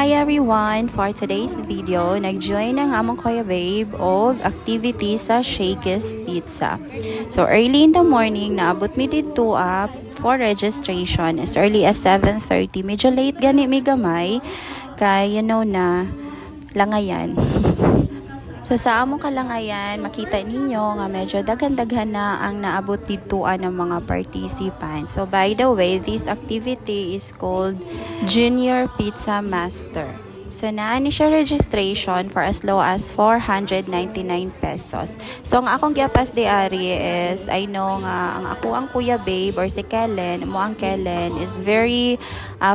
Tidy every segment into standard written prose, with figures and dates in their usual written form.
Hi everyone! For today's video, nag-join ang among Kuya Babe og activity sa Shakey's Pizza. So early in the morning, naabot mi dito for registration as early as 7:30. Medyo late gani mi gamay kay na langayan. So sa among kalangayan, makita ninyo nga medyo daghan-daghan na ang naabot dituan ng mga participants. So by the way, this activity is called Junior Pizza Master. So naani siya registration for as low as 499 pesos. So ang akong giapas di ari is I know nga ang Kuya Babe or si Kellen, ang Kellen is very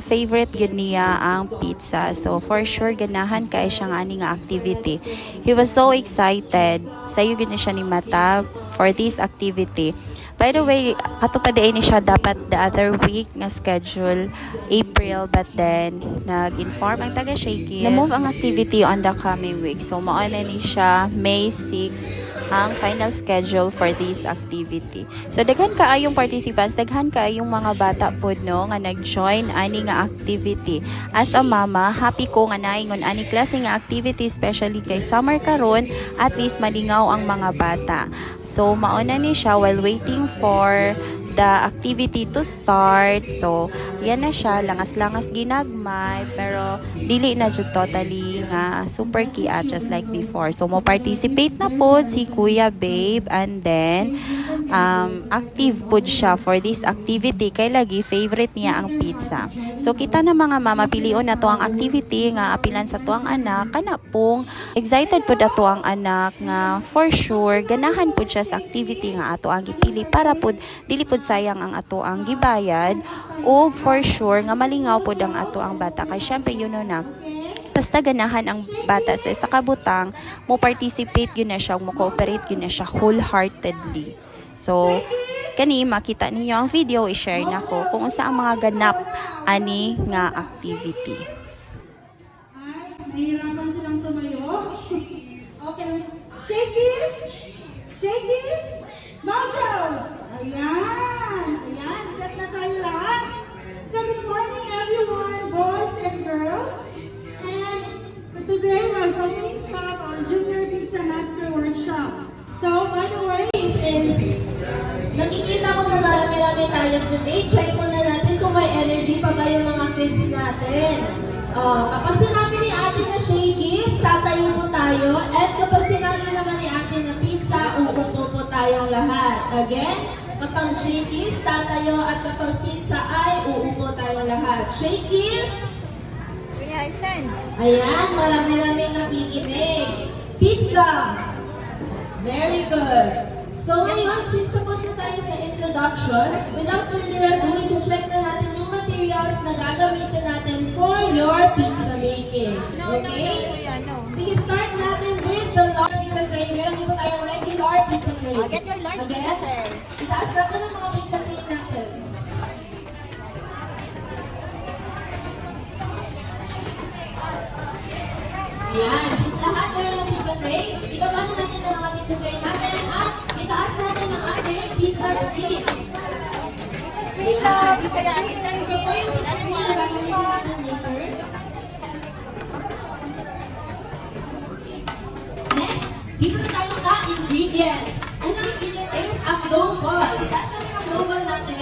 favorite gid niya ang pizza. So for sure ganahan kay siya nga ani nga activity. He was so excited. Sayo gid siya ni mata for this activity. By the way, katupad ni siya dapat the other week nga schedule April, but then nag-inform ang taga Shakey's na move ang activity on the coming week. So mao na ni siya May 6 ang final schedule for this activity. So daghan kaayong participants, daghan kaayong mga bata pod no nga nag-join ani nga activity. As a mama, happy ko nga naingon ani klase nga activity, especially kay summer karon, at least malingaw ang mga bata. So mauna ni siya while waiting for the activity to start. So yan na siya, langas-langas ginagmay, pero dili na jud totally nga super kia just like before. So mo participate na po si Kuya Babe, and then active po siya for this activity kay lagi favorite niya ang pizza. So kita na mga mama, pilion na to ang activity nga apilan sa tuang anak, kana pong excited po dato ang anak nga for sure ganahan po siya sa activity nga ato ang gipili para po dili po sayang ang ato ang gibayad, o for sure nga malingaw po ang ato ang bata kay syempre na basta ganahan ang bata sa kabutang mo participate yun na siya, mo cooperate yun na siya wholeheartedly. So kani makita ninyo ang video, i-share na ko kung unsa ang mga ganap ani nga activity. Mahirapan silang tumayo. Okay, Shakey's! Shakey's! Nachos! Ayan! Ayan, set na tayo lahat. So good morning everyone, boys and girls. And today we're going to have our Junior Pizza Master Workshop. So by the way, since nakikita ko na marami-rami tayo today, check mo na natin kung may energy pa ba yung mga kids natin. Kapag sinabi ni ate na Shakey's, tatayo po tayo. At kapag sinabi naman ni ate na pizza, uupo po tayong lahat. Again, kapag Shakey's, tatayo, at kapag pizza ay uupo tayong lahat. Shakey's! Kuya, stand. Ayan, marami-raming nakikinig. Pizza! Very good. So ngayon, since tapos na tayo sa introduction, without further ado, i-check na natin yung materials na gagamitin natin for your pizza making. Okay? Sige, start natin with the large pizza tray. Meron isa tayong regular pizza tray. Get your large pizza tray. Itaas natin ang mga pizza tray natin. Ayan, since lahat meron ng pizza tray, ibaba na natin ang mga pizza tray natin at itaas natin ang ating pizza street. Ayan, ito po yung pizza tray na gagamitin natin later. Next, dito na tayo sa ingredients. Ang ingredients is ang dough ball. Itaas natin ang dough ball natin.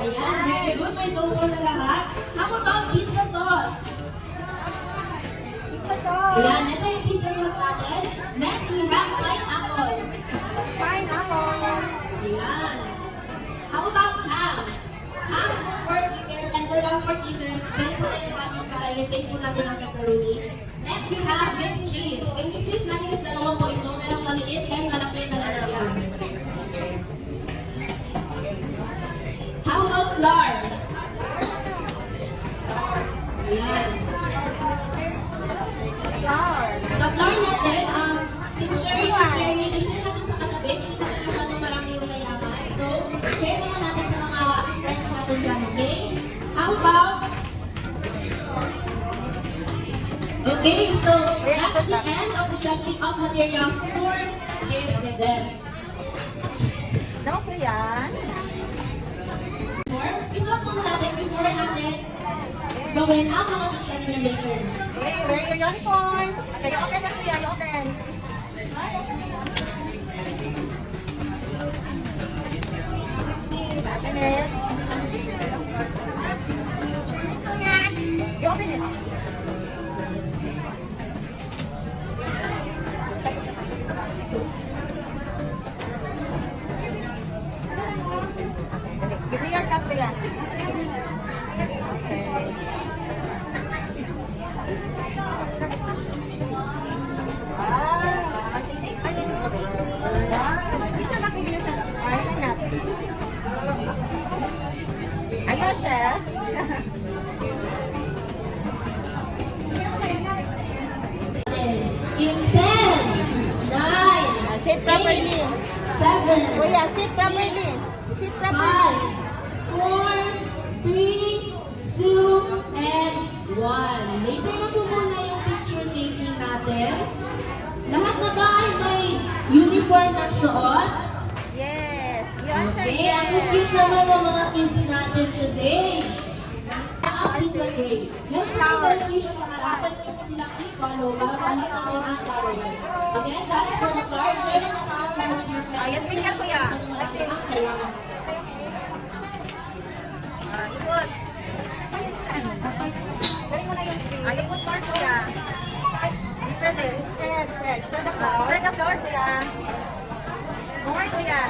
Ayan, very good. May dough ball na lahat. How about pizza sauce? Ayan, ito yung pizza sauce natin. Next, we have pineapple. Ayan. How about ham? Ham for eaters, and for non-pork eaters, pwede po tayo namin para i-taste po natin ang pepperoni. Next, we have mixed cheese. Yung mixed cheese natin is dalawa po ito. Merong maliit and malaki na lalagyan. How about flour? Ayan. Sa flour natin, since sharing is sharing, i-share natin sa katabi, hindi natin masyadong marami yung mayaman. So, share naman natin sa mga friends natin dyan, okay? How about... Okay, so that's the end of the checking of materials for this event. Daw ko yan. Isuot muna natin before natin gawin ang mga pista ni Maker. Okay, wear your uniforms. Okay, you open na kuya, you open. Open it. You open it. Give me your cup kuya. Okay. Ayaw, chef. In 10, 9, Sit properly. 7, Kuya, sit properly. Sit properly. 5, 4, 3, 2, and 1. Later na po muna yung picture taking natin. Lahat na ba ay may uniform na suot? Yes. You answer Okay, ang cute naman ng mga kids natin today. Ang pizza tray. Meron po yung television sa harapan nyo po silang i-follow para makita natin ang followers. Again, that's for the card. Share naman ang card with your friends. Yes, picture kuya. Ang kailangan. Good. Galing mo na yung tree. Ayaw mo floor kuya. Spread it. Spread. Spread the floor. Spread the floor kuya. More kuya.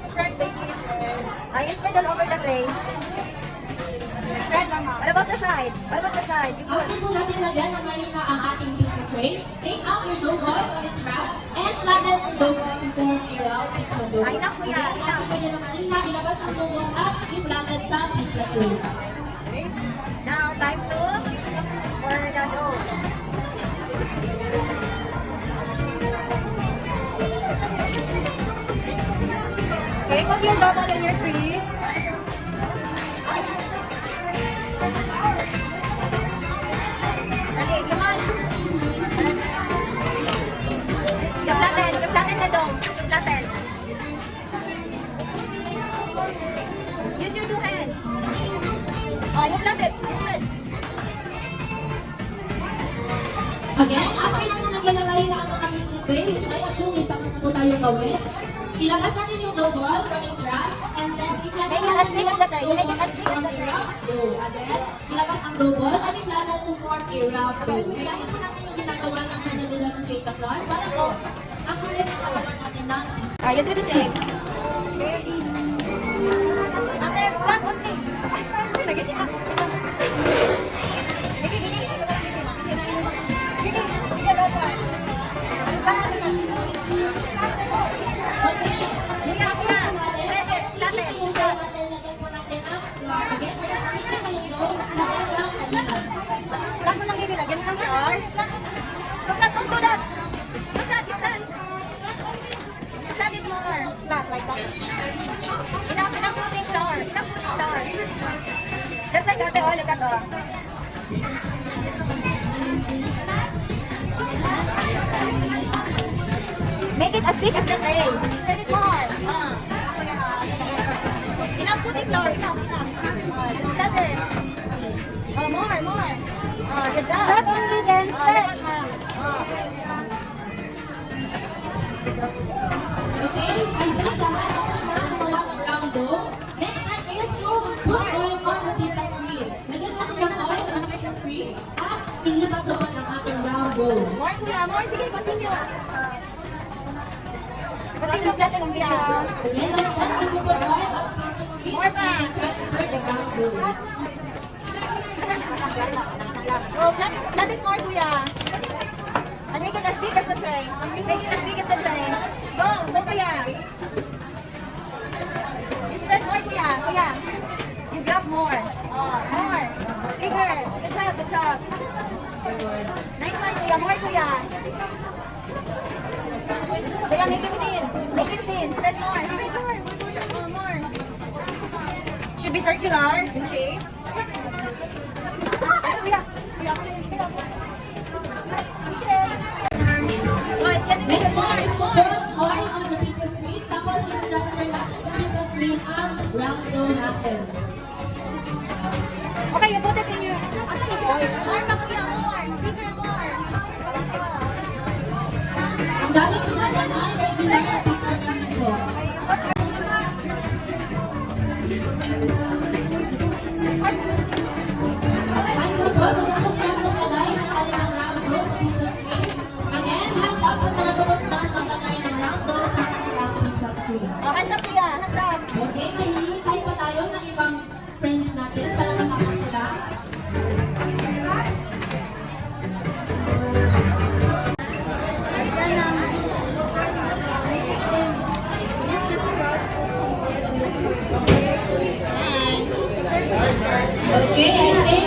Spread baby. Spread. Ayaw spread all over the tray. Spread mama. What about the side? What about the side? You After po natin lagyan ng marina ang ating pizza tray, take out your dough ball on its wrap and flatten ang dough ball to form a round pizza dough. Ay, naku yan, Again, after po nyo ng marina, ilabas ang dough ball at i-flatten sa pizza tray. Okay. Now, time to pour the dough. Okay, put your dough ball in your tree. Dali, come on. You flatten the dough. You flatten. Use your 2 hands. Oh, you flatten it. Spread. Again, after natin naglalagay na ang mga pizza tray, which I assume may tapos na po tayong gawin, ilabas natin yung dough ball from its wrap and then i-flatten Make it as natin big as yung the tray. dough Make it ball as big as from the the tray. round dough. Again, ilabas ang dough ball at i-flatten to form a round dough. Kaya ito natin yung ginagawa ng mga nila-demonstrate sa class para po accurate ang katawan natin ng pizza. You do the same. Ate, flat only. Nag-isip ako. Flat mo lang baby, lagyan mo lang flour. Flat, don't do that. Do that, you can. Flat is more. Flat, like that. Enough putting flour. Enough putting flour. Just like ate, oh, look at oh. Make it as big as the tray. Spread it more. Enough putting flour. Enough. Just flat it. Oh, more. Good job. Flat only then. Flat. Okay, I think lahat na gumawa ng round dough. Next step is to put oil on the pizza screen. Lagyan natin ng oil on the pizza screen at ilipat naman ang ating round dough. More kuya, more. Sige, continue. Continue, flatten kuya. Again, next step is to put oil on the pizza screen More pa. and transfer the round dough. Oh, flat it more kuya. And make it as big as the tray. Make it as big as the tray. Go kuya. You spread more kuya. Kuya. You grab more. Oh, more. Bigger. Good job. Nice one kuya. More kuya. Kuya, make it thin. Make it thin. Spread more. Spread more. Oh, more. Should be circular in shape. Kuya. Oh, it's getting Next more. step is to put oil on the pizza screen tapos i-transfer natin sa pizza screen ang round dough natin. Okay, you put it in your More pa kuya, more. Bigger, more. Ang daming pinadaman, regular na pizza cheese po. Ay, po, sa tapos lang po kalay ng kanilang round dose pizza screen. Again, hands up sa mga tapos lang sa kalay ng round dose sa kanilang pizza screen. Oh, hands up kuya, hands up. Okay, may hinihintay pa tayo ng ibang friends natin para matapos sila. Okay, I think.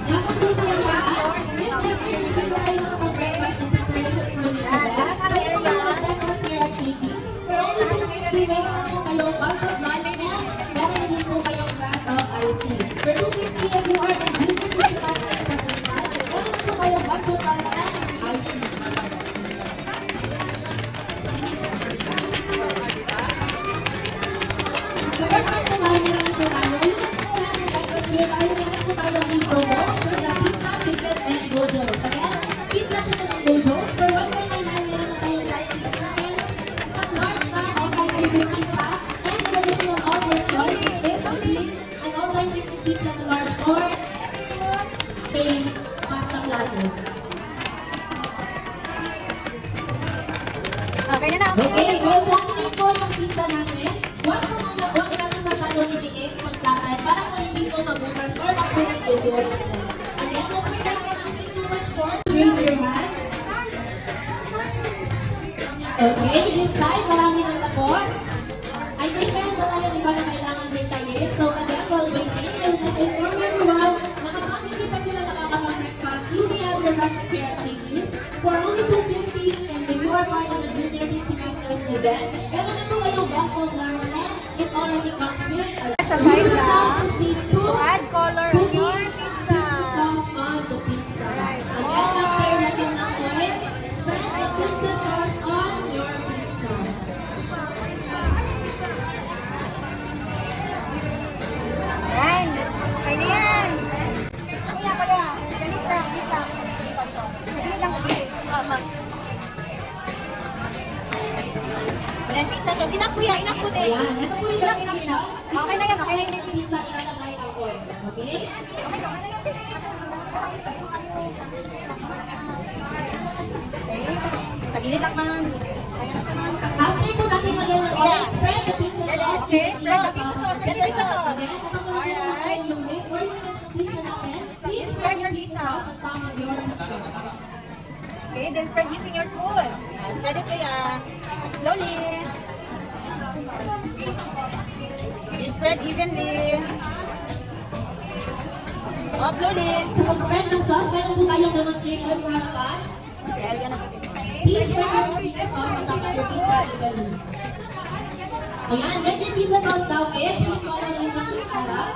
Tapos din sila lahat. If never hindi ko kayo nakapag-breakfast in preparation for this event, pwede ko kayo mag-breakfast here at Shakey's. For only 250, meron na po kayong bunch of lunch meal, meron din po kayong glass of iced tea. For 250, if you are in junior physical participant, meron na po kayong bunch of lunch and iced tea. Kapag naman meron po tayo, you can still have your breakfast here. Dahil meron po tayo ng promotion na pizza, chicken, and gojos. Again, pizza, chicken, and gojos. For 1.99, meron na tayong rice and chicken, at large na all-time favorite pizza, and an additional offer choice, which is between an all-time favorite pizza na large or a pasta platter. Okay na na. Okay, well, platinate po yung pizza natin. Huwag natin masyadong iliit mag-flatten para po hindi po mabutas or mag-create yung doon. Again, let's make sure that not too much force. Raise your hand. Okay, this side, marami nang tapos. I think meron ba tayong iba na kailangan hintayin? So again, while waiting, I would like to inform everyone na kapag hindi pa sila nakakapag-breakfast, you may have your breakfast here at Shakey's for only $2.50, and if you are part of the Junior 50 Masters event, meron na po kayong bunch of lunch and it already comes with a Sa side You will lang. now proceed to Add color on your pizza. sauce on the pizza. Again, after natin ng oil, spread the pizza sauce on your pizza. Yan. Okay na yan. Kuya, kuya. Galit lang, galit lang. Galit lang, galit. Ma'am. Yan, pizza to. Inak kuya, inak po din. Ayan, ito po yung gagawin nila. Okay na yan, okay na yan. Yung pizza ilalagay ang oil. Okay? Sa gilid lang, ma'am. After po natin lagyan ng oil, spread the pizza sauce. Okay, spread the pizza sauce. Spread the pizza sauce. Again, kapag malagyan ng oil yung late or yung next na pizza natin, please Spread your pizza. on top of your pizza. Okay, then spread using your spoon. Spread it kuya. Slowly. Spread evenly. Oh, slowly. Sa pag-spread ng sauce, meron po tayong demonstration sa harapan. Okay, I'll get a Please spread your pizza sauce on top of your pizza evenly. Ayan, get your pizza sauce down it. Please follow the instructions sa harap.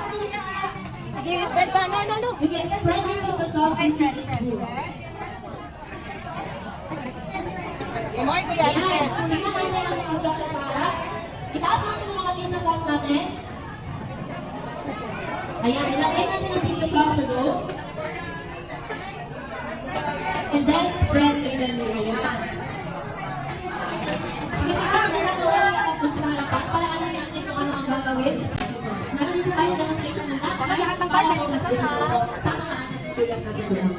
Sige, spread pa. No, no, no. You can spread your pizza sauce Okay, using spread, this spread, spoon. spread. Okay, more kuya. Ayan, Spread. tingnan natin ang instructions sa harap. Itaas natin ang mga pizza sauce natin. Ayan, ilagay natin ang pizza sauce sa dough. And then spread evenly. Ayan. Tingnan natin ang gawin ang dough sa harapan para alam natin kung ano ang gagawin. Meron dito tayong demonstration na natin. Baka lahat ng partner dito sa sala. Tama ka natin ang bilang natin doon.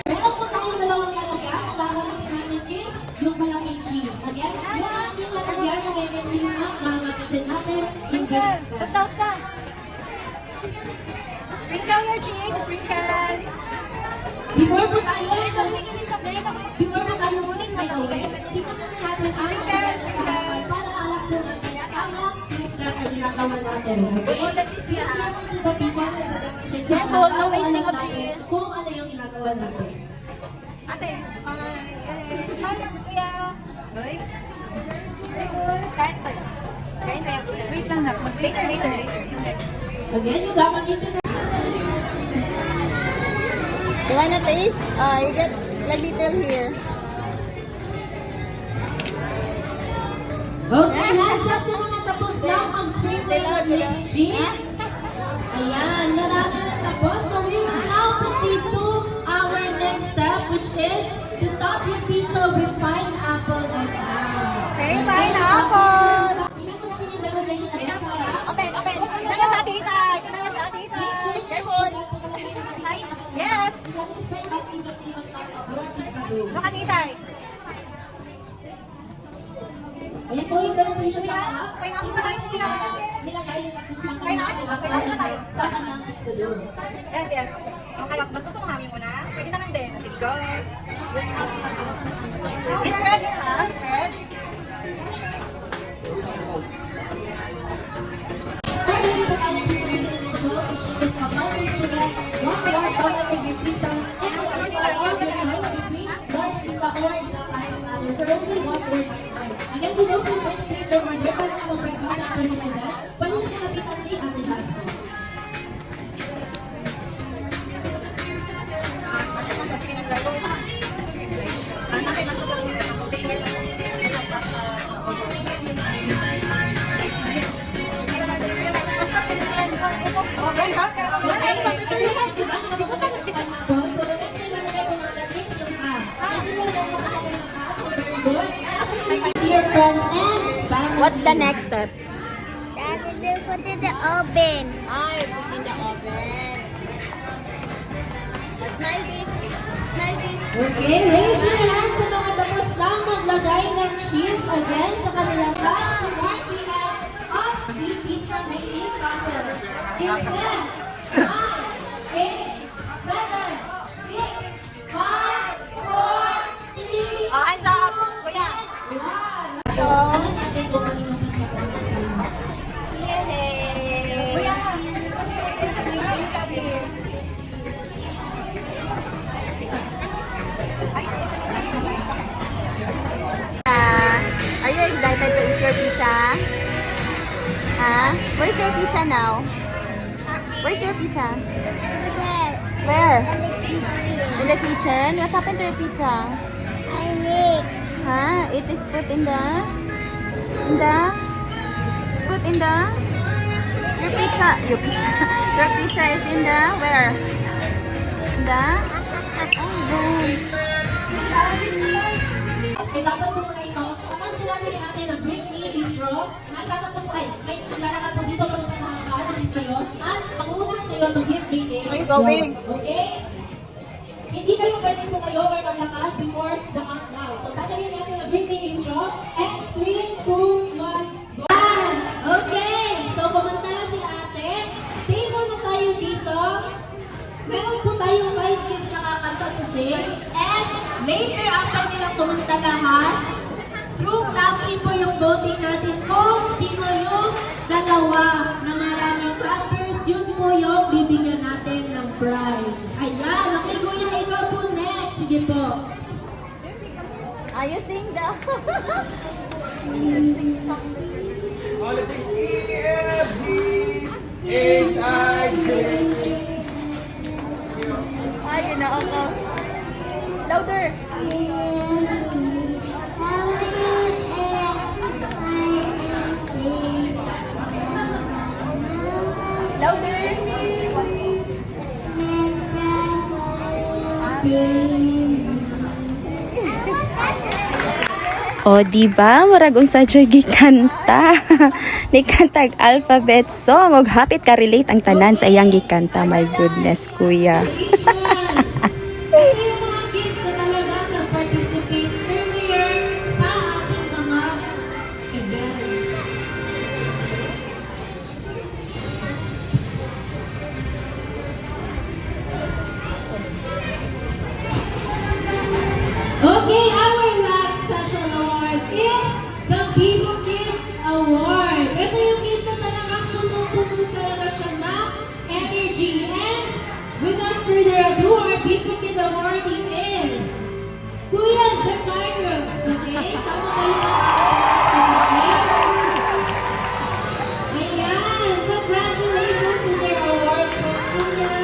Meron po tayong dalawang lalagyan. Ang gagamitin natin is yung malaking cheese. Again, yung ating lalagyan na may machine na gagamitin natin yung base. Tataw ka. Sprinkle your cheese. Sprinkle. Before po tayo ulit may gawin, tingnan po natin ang para alam po natin tama yung step na ginagawa natin. Okay? Put the cheese Yes, here. to the people na nag-demonstrate sa Careful, no para wasting alam of natin cheese. Kung ano yung ginagawa natin. Ate. Sana kuya. Uy. Kain ko lang. Kain ko yung isa. Wait lang na. Later, later. Again, yung gagamitin na You wanna taste? You get a little here. Okay, hands up sa mga tapos lang ang sprinkler ng Miss G. Ayan, marami na tapos. So we will now proceed to our next step, which is to top your pizza with pineapple and ham. Okay, pineapple. Tingnan ko natin yung demonstration na pinakaya. Open, open. Tayo sa ating side. Tayo sa ating side. Careful. Yes. Look at this side. Ayan po yung demonstration na Pineapple na tayo. nilagay yung Pineapple na tayo. sa kanyang pizza doon. Yes, yes. Okay, mas gusto mo hamin mo na? Pwede naman din. Sige, go. Stretch, ha? Stretch. What's the next step? That is to put in the oven. Ay, put in the oven. Smile, big. Smile, big. Okay, raise your hands sa mga tapos lang maglagay ng cheese again sa kanilang pan. So what we have of the pizza making process. Is then 9, 8, 7, 6, 5, 4, 3, Oh, hands up. Kuya. 1. So, alam natin kung ano yung pizza process. Kuya. Are you excited to eat your pizza? Huh? Where's your pizza now? Where's your pizza? Over there. Where? And the kitchen. In the kitchen? What happened to your pizza? I make. Huh? It is put in the... It's put in the... Your pizza... Your pizza... Your pizza is in the... Where? In the... Example po muna ito. Kapag sinabi ni ate na bring me a straw, may tatanong po ay, may lalakad po dito po sa mga tao, which is kayo, at pangunahan kayo to give me a Are you straw. going? Okay? Hindi kayo pwede po kayo or maglakad before the countdown. So, sasabihin natin na bring me a straw, and 3, 2, 1, go! Okay! So, pumunta na si ate. Stay muna tayo dito. Meron po tayong 5 kids na kakanta today. And later, after nilang pumunta lahat, through clapping po yung voting natin kung sino yung dalawa na maraming clappers, yun po yung bibigyan natin ng prize. Ayan, okay kuya, ikaw po next. Sige po. Are you sing the... Ay, yun na ako. Louder. Louder. O, diba? Murag unsa jud gikanta. Nikantag alphabet song. Og hapit ka relate ang tanan sa iyang gikanta. My goodness, kuya. Ito yung mga kids na talagang nag-participate earlier sa ating mga events. Okay, our last special award is the Bibo Kid Award. Ito yung kid na talagang punong-puno talaga siya ng energy. And without further ado, our Bibo Kid awardee is Kuya Zacarias. Okay? Tama ba yung Ayan! Congratulations to their award po, Kuya.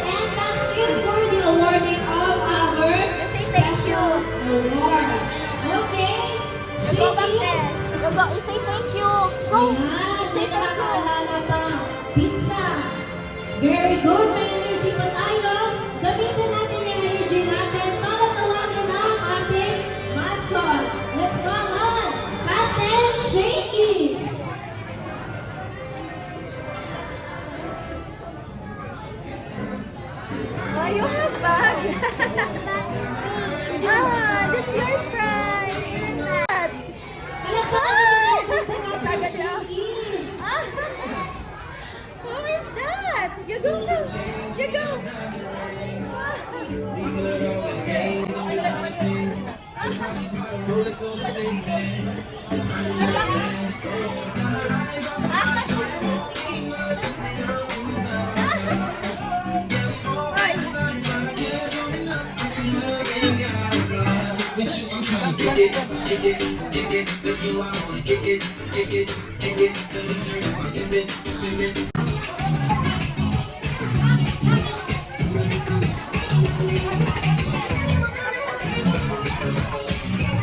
And that's it for the awarding of our Thank you. award. Okay? Go back Shakey, there. Go, go. You say thank you. Go. Ayan, Say may thank you. nakakaalala pa. Pizza. Very good. May energy pa tayo. Gamitin natin yung energy natin para tawagan ang ating mascot. Let's call on Captain Shaky. Oh, you have bag. Ah, that's your prize. Palakpakan natin sa Captain Tagad niya. Shaky. Ah, who is that? You go now. You go.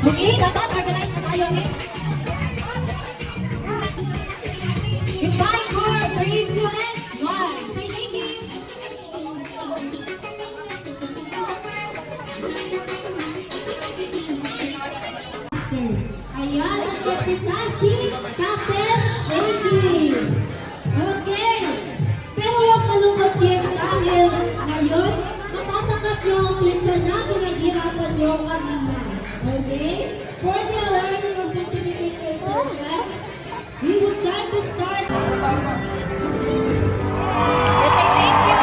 Okay, dapat organize na tayo, okay? Goodbye for 3, 2, and 1. Stay shaky. Ayan, ang si Sassy, Captain Shaky. Okay. Pero huwag malungkot yan dahil ngayon, matatanggap yung pizza na pinaghirapan yung kanina. Okay? For the learning of certificate process, we would like to start. Let's say thank you.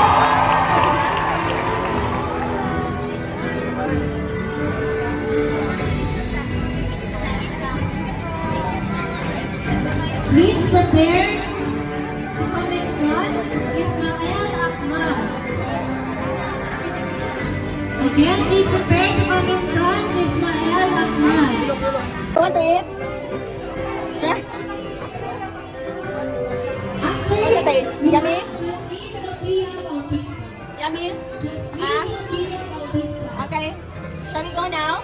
Please prepare to come in front, Ismael Ahmad. Again, please prepare to come in front, Ismael Ahmad. Want to eat? Yeah. After What's the taste? Yummy? Jasmine Sophia Bautista. Yummy? Jasmine Sophia Bautista. Okay. Shall we go now?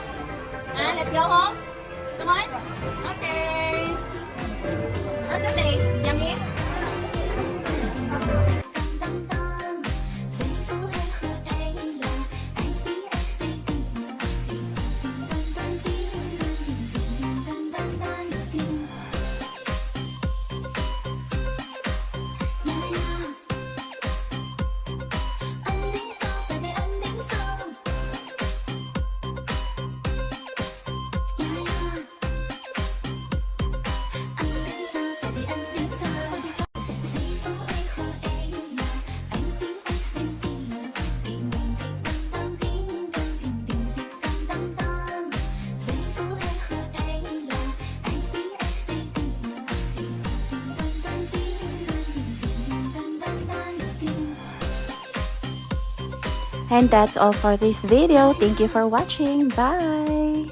And let's go home? Come on. Okay. What's the taste? Yummy? And that's all for this video. Thank you for watching. Bye!